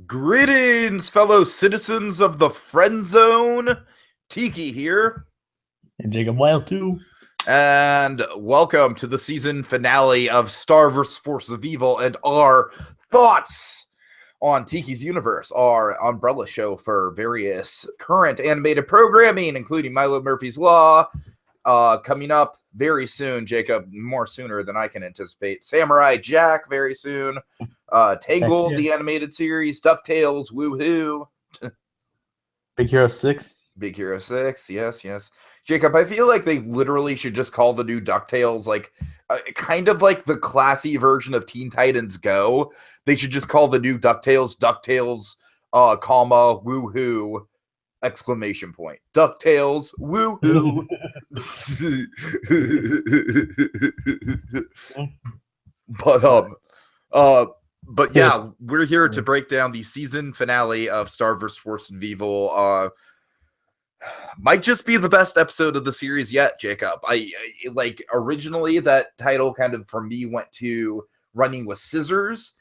Greetings, fellow citizens of the Friend Zone. Tiki here, And Jacob Wild too. and welcome to the season finale of Star vs. Force of Evil and our thoughts on Tiki's Universe, our umbrella show for various current animated programming, including Milo Murphy's Law, coming up very soon, Jacob, more sooner than I can anticipate. Samurai Jack, very soon. Tangled, yeah. the animated series. DuckTales, woohoo. Big Hero 6. Big Hero 6, yes. Jacob, I feel like they literally should just call the new DuckTales, like, kind of like the classy version of Teen Titans Go. They should just call the new DuckTales, comma, woohoo, exclamation point. DuckTales, woohoo. but uh but yeah, we're here to break down the season finale of Star vs. Force of Evil. Might just be the best episode of the series yet, Jacob. I like originally that title kind of for me went to Running with Scissors.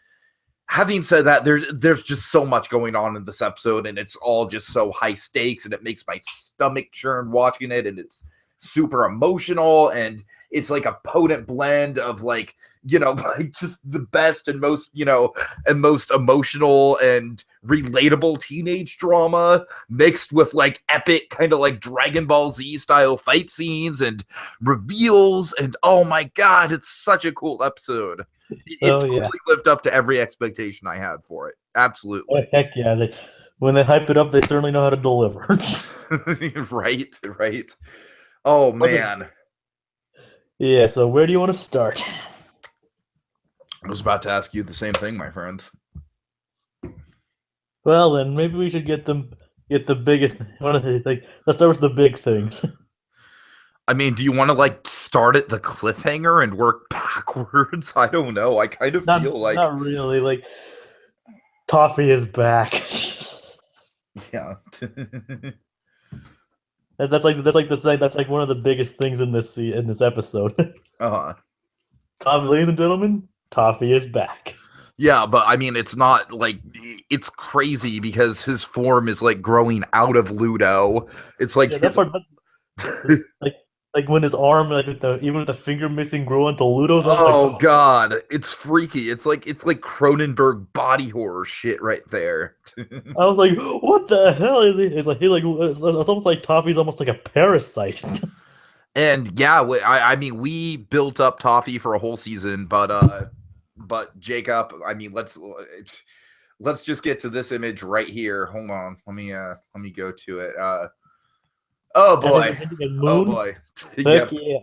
Having said that, there's just so much going on in this episode, and it's all just so high stakes, and it makes my stomach churn watching it, and it's super emotional, and it's like a potent blend of like, like just the best and most, and most emotional and relatable teenage drama mixed with like epic kind of like Dragon Ball Z style fight scenes and reveals, and oh my god, it's such a cool episode. It totally lived up to every expectation I had for it. Absolutely. Oh, heck yeah. When they hype it up, they certainly know how to deliver. Right. Oh, man. Yeah, so where do you want to start? I was about to ask you the same thing, my friend. Well, then maybe we should get the biggest. Let's start with the big things. I mean, do you want to like start at the cliffhanger and work backwards? I don't know. I kind of feel like not really. Like Toffee is back. Yeah. that's like one of the biggest things in this episode. Ladies and gentlemen, Toffee is back. Yeah, but I mean, it's not like it's crazy because his form is like growing out of Ludo. It's like like when his arm, like even with the finger missing, grew into Ludo's. Oh god, it's freaky. It's like Cronenberg body horror shit right there. I was like, what the hell is he? It's almost like Toffee's almost like a parasite. And yeah, I mean, we built up Toffee for a whole season, but Jacob, I mean, let's just get to this image right here. Hold on, let me go to it. Oh boy. Yep. Yeah.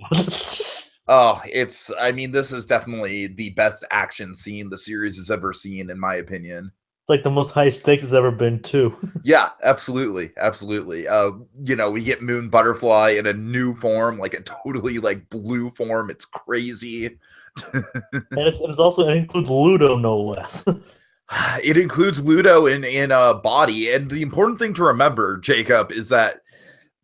I mean, this is definitely the best action scene the series has ever seen, in my opinion. It's like the most high stakes it's ever been, too. Yeah, absolutely. We get Moon Butterfly in a new form, like a totally like blue form. It's crazy. And it includes Ludo, no less. It includes Ludo in a body, and the important thing to remember, Jacob, is that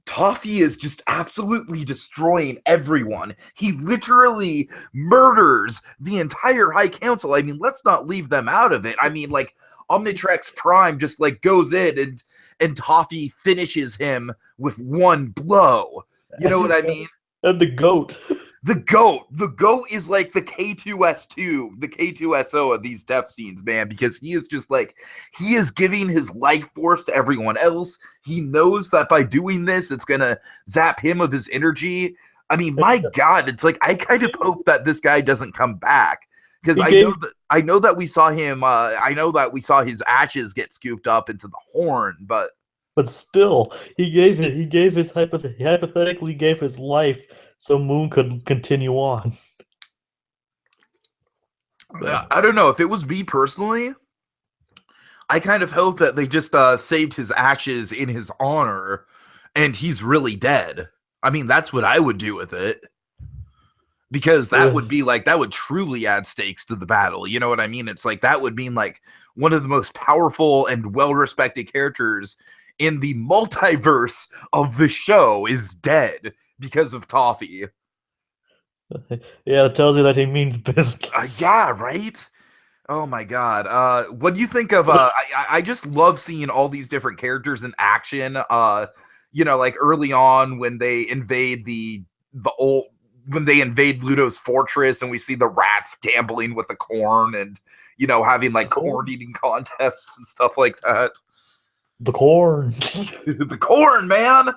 Toffee is just absolutely destroying everyone. He literally murders the entire High Council. I mean, let's not leave them out of it. I mean, like, Omnitrix Prime just, like, goes in and Toffee finishes him with one blow. You know what I mean? And the goat. The goat is like the K2S2, the K2SO of these death scenes, man, because he is just like, he is giving his life force to everyone else. He knows that by doing this, it's going to zap him of his energy. I mean, my God, it's like, I kind of hope that this guy doesn't come back, because I know that we saw him, I know that we saw his ashes get scooped up into the horn, but still, he hypothetically gave his life so Moon could continue on. I don't know. If it was me personally, I kind of hope that they just saved his ashes in his honor and he's really dead. I mean, that's what I would do with it. Because that would be like, that would truly add stakes to the battle. You know what I mean? It's like, that would mean like one of the most powerful and well-respected characters in the multiverse of the show is dead because of Toffee. Yeah, it tells you that he means business. Yeah, right? Oh my god. What do you think of I just love seeing all these different characters in action. Like early on when they invade the old when they invade Ludo's fortress and we see the rats gambling with the corn and having The like corn corn, eating contests and stuff like that. the corn. The corn, man.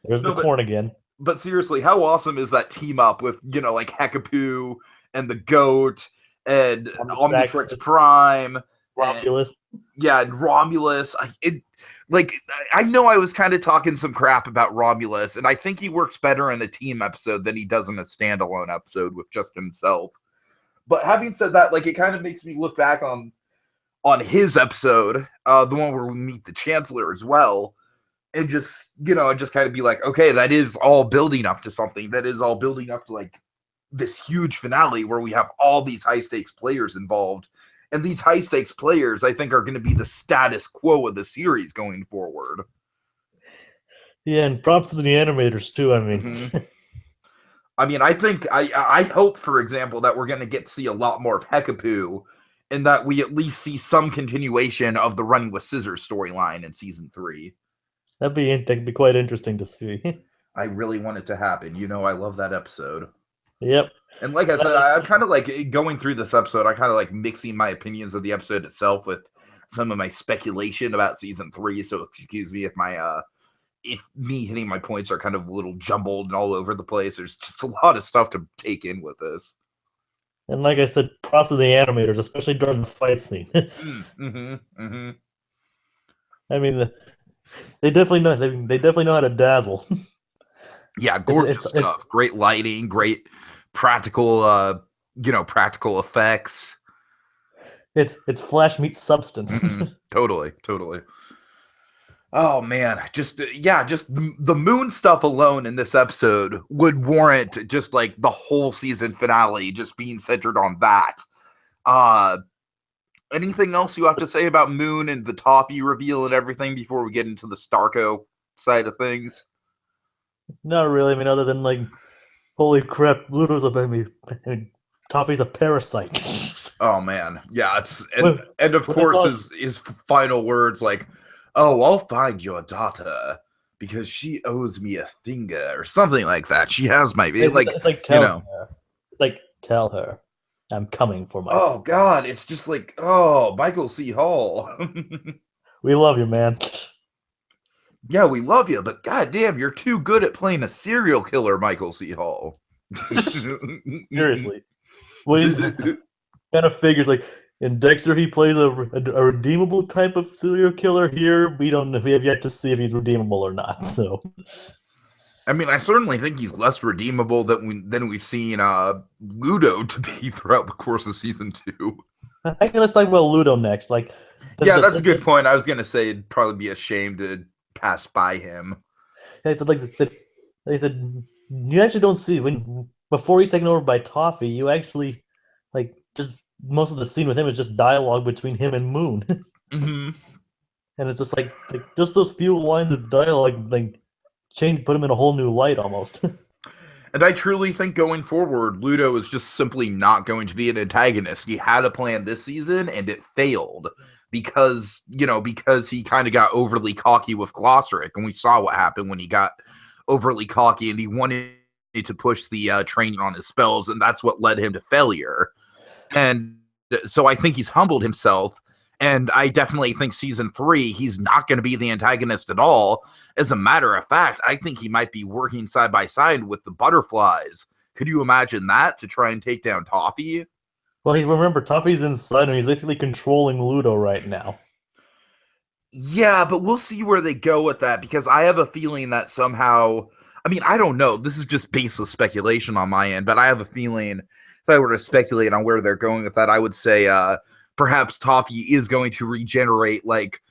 There's the No, but corn again. seriously, how awesome is that team up with like Hekapoo and the goat and Omnitrix Omnitrax, Prime and Romulus. yeah, and Romulus. I know I was kind of talking some crap about Romulus, and I think he works better in a team episode than he does in a standalone episode with just himself. But having said that, like it kind of makes me look back on his episode, the one where we meet the Chancellor as well, and just kind of be like, okay, that is all building up to something. That is all building up to like this huge finale where we have all these high stakes players involved. And these high stakes players, I think, are going to be the status quo of the series going forward. Yeah, and props to the animators too. I mean, I mean, I think I hope, for example, that we're going to get to see a lot more of Hekapoo, and that we at least see some continuation of the Running with Scissors storyline in season 3. that'd be quite interesting to see. I really want it to happen. I love that episode. Yep. And like I said, I'm kind of like going through this episode. I kind of like mixing my opinions of the episode itself with some of my speculation about season 3. So excuse me if me hitting my points are kind of a little jumbled and all over the place. There's just a lot of stuff to take in with this. And like I said, props to the animators, especially during the fight scene. I mean, they definitely know. They definitely know how to dazzle. Yeah, gorgeous stuff. Great lighting, great practical, practical effects. It's Flash meets substance. Totally. Oh man, just the moon stuff alone in this episode would warrant just like the whole season finale just being centered on that. Anything else you have to say about Moon and the Toffee reveal and everything before we get into the Starco side of things? Not really. I mean, other than like, holy crap, Ludo's a baby. I mean, Toffee's a parasite. Oh man, yeah. And of course his final words like, "Oh, I'll find your daughter because she owes me a finger" or something like that. She has my it's like tell her. It's like tell her, I'm coming for my. Oh God, it's just like Michael C. Hall. We love you, man. Yeah, we love you, but goddamn, you're too good at playing a serial killer, Michael C. Hall. Seriously, well, kind of figures like in Dexter he plays a redeemable type of serial killer. Here we have yet to see if he's redeemable or not. So, I mean, I certainly think he's less redeemable than we've seen Ludo to be throughout the course of season 2. I think let's talk about Ludo next. Like, that's a good point. I was gonna say it'd probably be a shame to pass by him. They said you actually don't see before he's taken over by Toffee. You actually like just most of the scene with him is just dialogue between him and Moon, and it's just like just those few lines of dialogue like put him in a whole new light almost. And I truly think going forward, Ludo is just simply not going to be an antagonist. He had a plan this season and it failed because he kind of got overly cocky with Glosseric, and we saw what happened when he got overly cocky and he wanted to push the training on his spells, and that's what led him to failure. And so I think he's humbled himself, and I definitely think season 3, he's not going to be the antagonist at all. As a matter of fact, I think he might be working side by side with the butterflies. Could you imagine that, to try and take down Toffee? Well, remember, Toffee's inside and he's basically controlling Ludo right now. Yeah, but we'll see where they go with that, because I have a feeling that somehow, I mean, I don't know, this is just baseless speculation on my end, but I have a feeling if I were to speculate on where they're going with that, I would say perhaps Toffee is going to regenerate, like,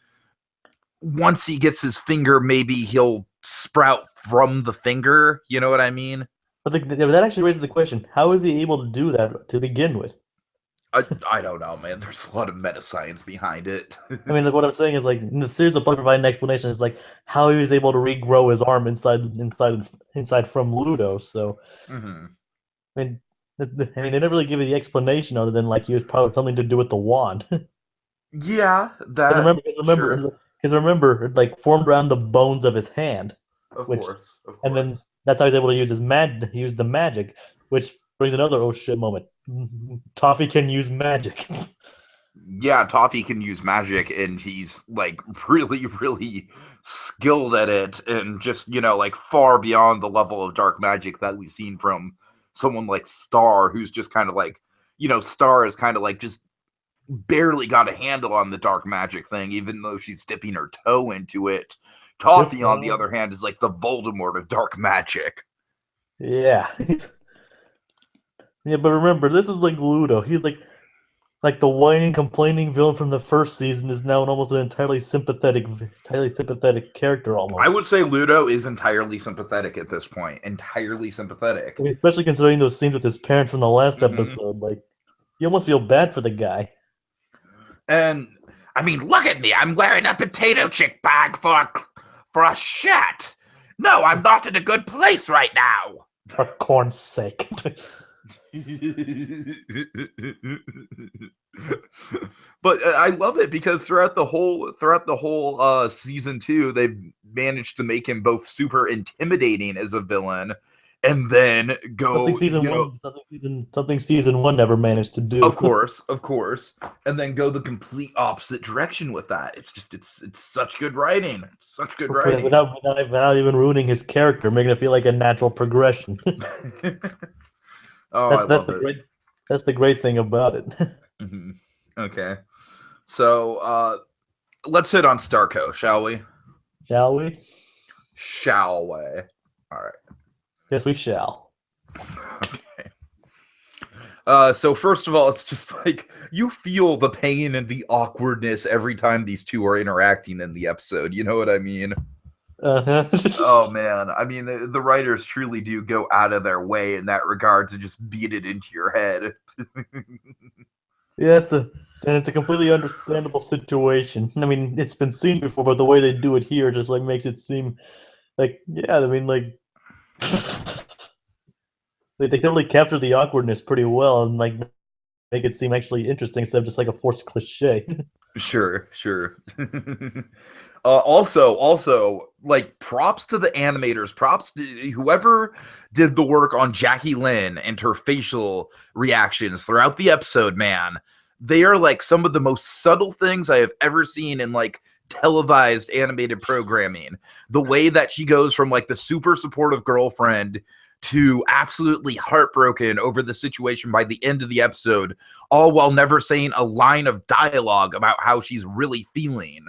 once he gets his finger, maybe he'll sprout from the finger, you know what I mean? But that actually raises the question, how is he able to do that to begin with? I don't know, man. There's a lot of meta science behind it. I mean, like, what I'm saying is, like, in the series, they'll provide an explanation is like how he was able to regrow his arm inside from Ludo. So, mm-hmm. I mean, I mean, they never really give you the explanation other than like he was probably something to do with the wand. Yeah, Because that remember, because sure. remember, because remember, it like formed around the bones of his hand, Of which, course, of and then course. that's how he's able to use his use the magic, which brings another oh shit moment. Toffee can use magic. Yeah, Toffee can use magic, and he's like really, really skilled at it, and just like far beyond the level of dark magic that we've seen from someone like Star, who's just kind of like, Star is kind of like just barely got a handle on the dark magic thing, even though she's dipping her toe into it. Dip Toffee, on the down. other hand, is like the Voldemort of dark magic. Yeah. Yeah, but remember, this is like Ludo. He's like the whining, complaining villain from the first season is now an almost an entirely sympathetic character I almost. would say Ludo is entirely sympathetic at this point. Entirely I sympathetic. mean, especially considering those scenes with his parents from the last Hmm. episode. Like, you almost feel bad for the guy. And I mean, look at me. I'm wearing a potato chip bag for a shirt. No, I'm not in a good place right now. For corn's sake. But I love it because throughout the whole season 2, they've managed to make him both super intimidating as a villain, and then Something go, season one, something season one never managed to do. of course, and then go the complete opposite direction with that. It's such good writing. It's such good writing. Without even ruining his character, making it feel like a natural progression. Oh, I that's that's love the it. great that's the great thing about it. Hmm. Okay, so let's hit on Starco, shall we? Shall we? Shall we? All right. Yes, we shall. Okay. So first of all, it's just like you feel the pain and the awkwardness every time these two are interacting in the episode. You know what I mean? Uh-huh. Oh man, I mean the writers truly do go out of their way in that regard to just beat it into your head. Yeah, it's a completely understandable situation. I mean, it's been seen before, but the way they do it here just like makes it seem like yeah. I mean, like they totally capture the awkwardness pretty well and like make it seem actually interesting instead of just like a forced cliche. Sure, sure. Also, like props to the animators, props to whoever did the work on Jackie Lynn and her facial reactions throughout the episode, man. They are like some of the most subtle things I have ever seen in like televised animated programming. The way that she goes from like the super supportive girlfriend to absolutely heartbroken over the situation by the end of the episode, all while never saying a line of dialogue about how she's really feeling.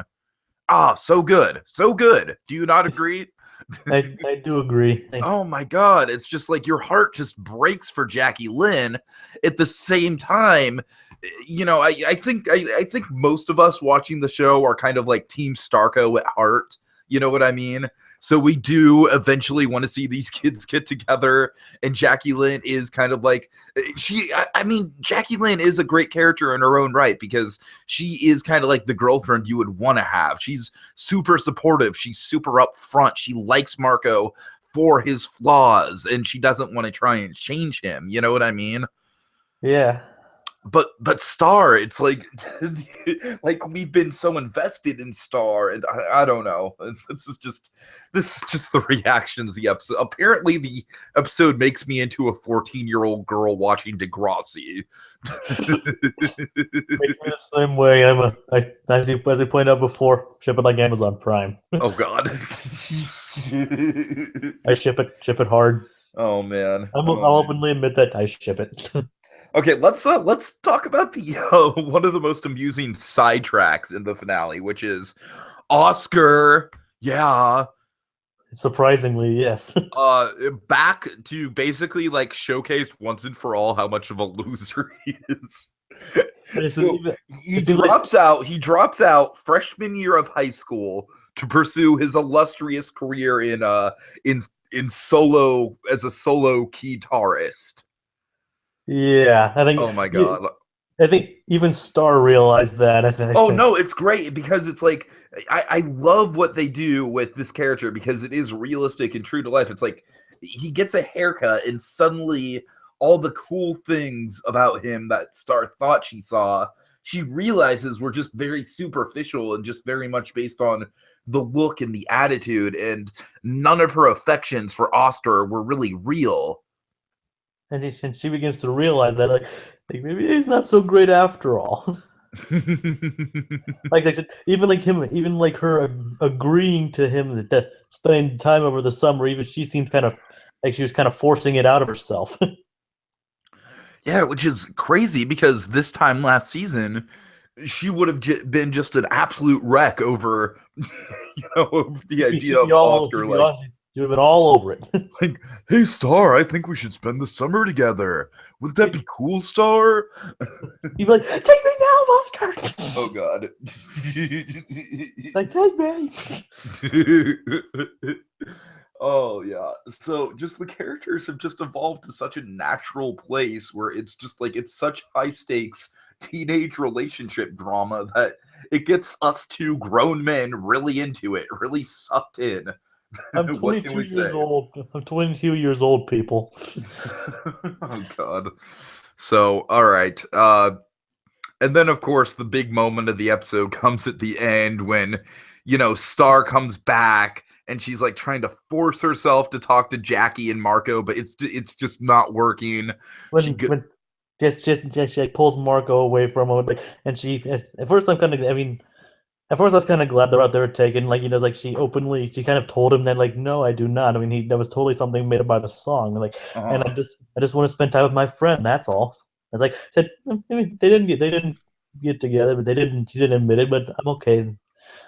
Ah, so good. So good. Do you not agree? I do agree. Oh my god, it's just like your heart just breaks for Jackie Lynn. At the same time, I think most of us watching the show are kind of like Team Starco at heart. You know what I mean? So we do eventually want to see these kids get together, and Jackie Lynn is kind of like I mean, Jackie Lynn is a great character in her own right because she is kind of like the girlfriend you would want to have. She's super supportive. She's super upfront. She likes Marco for his flaws, and she doesn't want to try and change him. You know what I mean? Yeah. But Star, it's like like we've been so invested in Star, and I don't know. This is just the reactions the episode. Apparently, the episode makes me into a 14-year-old girl watching Degrassi. Makes me the same way. As we pointed out before, ship it like Amazon Prime. Oh God. I ship it hard. Oh man. I'll openly admit that I ship it. Okay, let's talk about the one of the most amusing sidetracks in the finale, which is Oscar. Yeah, Surprisingly, yes. back to basically like showcase once and for all how much of a loser he is. So he It seems like drops out freshman year of high school to pursue his illustrious career in solo as a solo guitarist. yeah. Oh my god. I think even Star realized that. I Oh think no, it's great because it's like I love what they do with this character because it is realistic and true to life. It's like he gets a haircut and suddenly all the cool things about him that Star thought she saw, she realizes were just very superficial and just very much based on the look and the attitude, and none of her affections for Oster were really real. And she begins to realize that like maybe he's not so great after all. like even like him, even like her agreeing to him that spending time over the summer, even she seemed kind of like she was kind of forcing it out of herself. Yeah, which is crazy because this time last season, she would have been just an absolute wreck over, over the idea of Oscar. Like, She'd have been all over it. like, hey, Star, I think we should spend the summer together. Wouldn't that be cool, Star? He'd be like, take me now, Oscar. Oh, God. Like, take me. Oh yeah. So just the characters have just evolved to such a natural place where it's just like it's such high stakes teenage relationship drama that it gets us two grown men really into it, really sucked in. I'm What can 22 we years say? old. I'm 22 years old, people. Oh God. So all right. And then of course the big moment of the episode comes at the end when, Star comes back and she's like trying to force herself to talk to Jackie and Marco, but it's just not working. When she like, pulls Marco away from him, like, and she at first I'm kind of at first I was kind of glad they're out there taken, like like she kind of told him that like no I do not. I mean that was totally something made up by the song, like, and I just want to spend time with my friend. That's all. I was like said I mean, they didn't get together, but she didn't admit it. But I'm okay.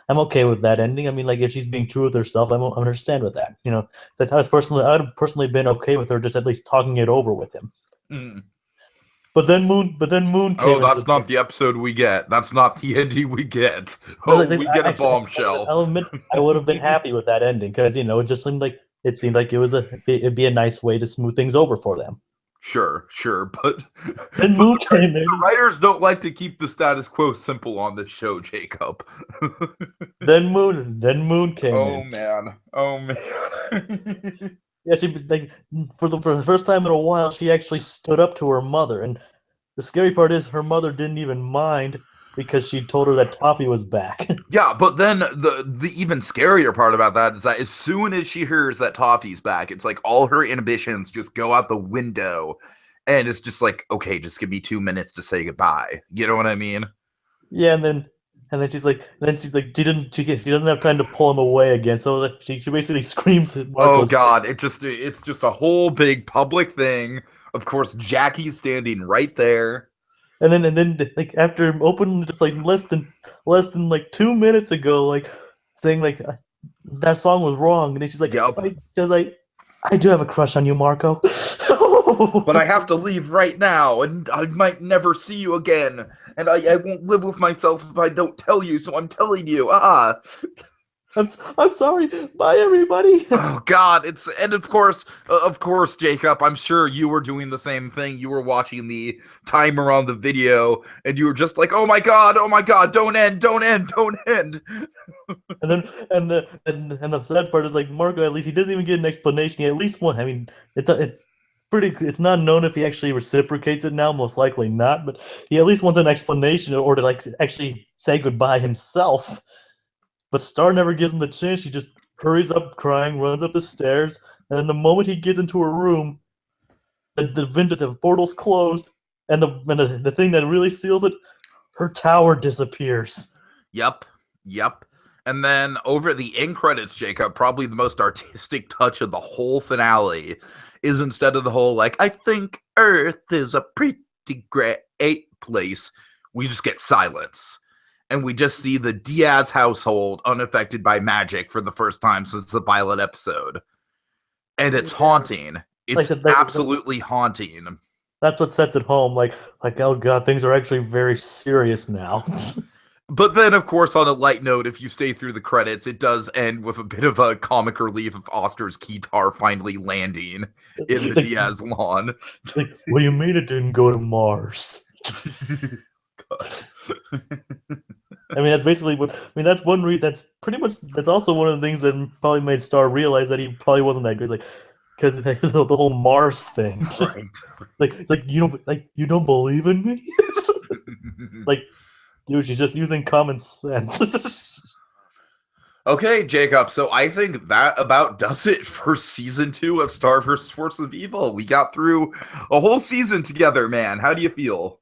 I'm okay with that ending. I mean, like if she's being true with herself, I understand with that. So I would have personally been okay with her just at least talking it over with him. Mm. But then Moon came Oh, into that's not the episode we get. That's not the ending we get. No, Oh, we get a bombshell. I'll admit I would have been happy with that ending because it just seemed like it'd be a nice way to smooth things over for them. Sure, but Then Moon came in. The writers don't like to keep the status quo simple on this show, Jacob. Then Moon came in. Oh man. Yeah, she like for the first time in a while, she actually stood up to her mother, and the scary part is her mother didn't even mind because she told her that Toffee was back. Yeah, but then the even scarier part about that is that as soon as she hears that Toffee's back, it's like all her inhibitions just go out the window, and it's just like, okay, just give me 2 minutes to say goodbye. You know what I mean? Yeah, and then she's like, she doesn't have time to pull him away again, so like, she basically screams at Marco's. Oh God, it's just a whole big public thing. Of course, Jackie's standing right there. And then like after opening just like less than like 2 minutes ago, like saying like that song was wrong, and then she's like, Yep. I do have a crush on you, Marco. But I have to leave right now, and I might never see you again. And I won't live with myself if I don't tell you, so I'm telling you. I'm sorry. Bye, everybody. Oh God, and of course, Jacob. I'm sure you were doing the same thing. You were watching the timer on the video, and you were just like, "Oh my God, don't end." And the sad part is like Marco. At least he doesn't even get an explanation. He at least one. I mean, it's not known if he actually reciprocates it now. Most likely not. But he at least wants an explanation or to like actually say goodbye himself. But Star never gives him the chance. She just hurries up crying, runs up the stairs, and then the moment he gets into her room, the portal's closed, and the thing that really seals it, her tower disappears. Yep. And then over the end credits, Jacob, probably the most artistic touch of the whole finale is instead of the whole like, I think Earth is a pretty great place, we just get silence. And we just see the Diaz household unaffected by magic for the first time since the pilot episode. And it's haunting. It's absolutely haunting. That's what sets it home. Like, oh God, things are actually very serious now. But then, of course, on a light note, if you stay through the credits, it does end with a bit of a comic relief of Oster's guitar finally landing in the Diaz lawn. Like, what do you mean it didn't go to Mars? I mean, that's basically what. I mean, that's one. That's pretty much. That's also one of the things that probably made Star realize that he probably wasn't that good. Like, because the whole Mars thing. Right. It's like you don't believe in me. Like, dude, she's just using common sense. Okay, Jacob. So I think that about does it for season 2 of Star vs. Force of Evil. We got through a whole season together, man. How do you feel?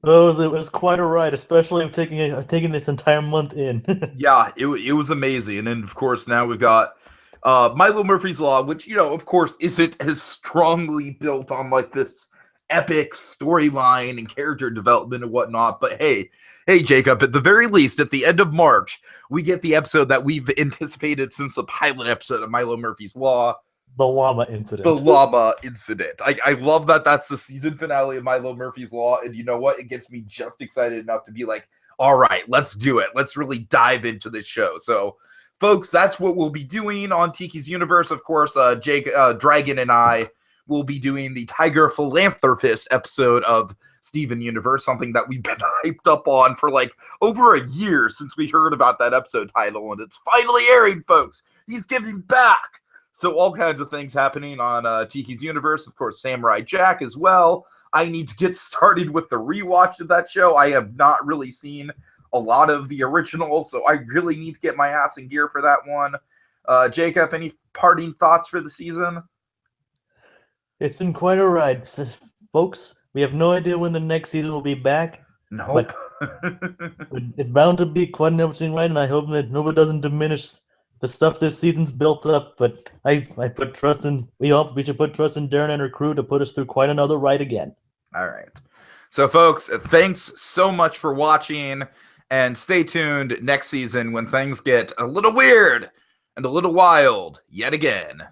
It was quite a ride, especially taking this entire month in. Yeah, it was amazing. And of course, now we've got Milo Murphy's Law, which, of course, isn't as strongly built on like this epic storyline and character development and whatnot. But hey, Jacob, at the very least, at the end of March, we get the episode that we've anticipated since the pilot episode of Milo Murphy's Law. The llama incident. The llama incident. I love that that's the season finale of Milo Murphy's Law. And you know what? It gets me just excited enough to be like, all right, let's do it. Let's really dive into this show. So, folks, that's what we'll be doing on Tiki's Universe. Of course, Jake, Dragon, and I will be doing the Tiger Philanthropist episode of Steven Universe, something that we've been hyped up on for like over a year since we heard about that episode title, and it's finally airing, folks. He's giving back. So all kinds of things happening on Tiki's Universe. Of course, Samurai Jack as well. I need to get started with the rewatch of that show. I have not really seen a lot of the original, so I really need to get my ass in gear for that one. Jacob, any parting thoughts for the season? It's been quite a ride, folks. We have no idea when the next season will be back. Nope. But it's bound to be quite an interesting ride, and I hope that nobody doesn't diminish the stuff this season's built up. But I put trust in. We should put trust in Darren and her crew to put us through quite another ride again. All right. So, folks, thanks so much for watching, and stay tuned next season when things get a little weird and a little wild yet again.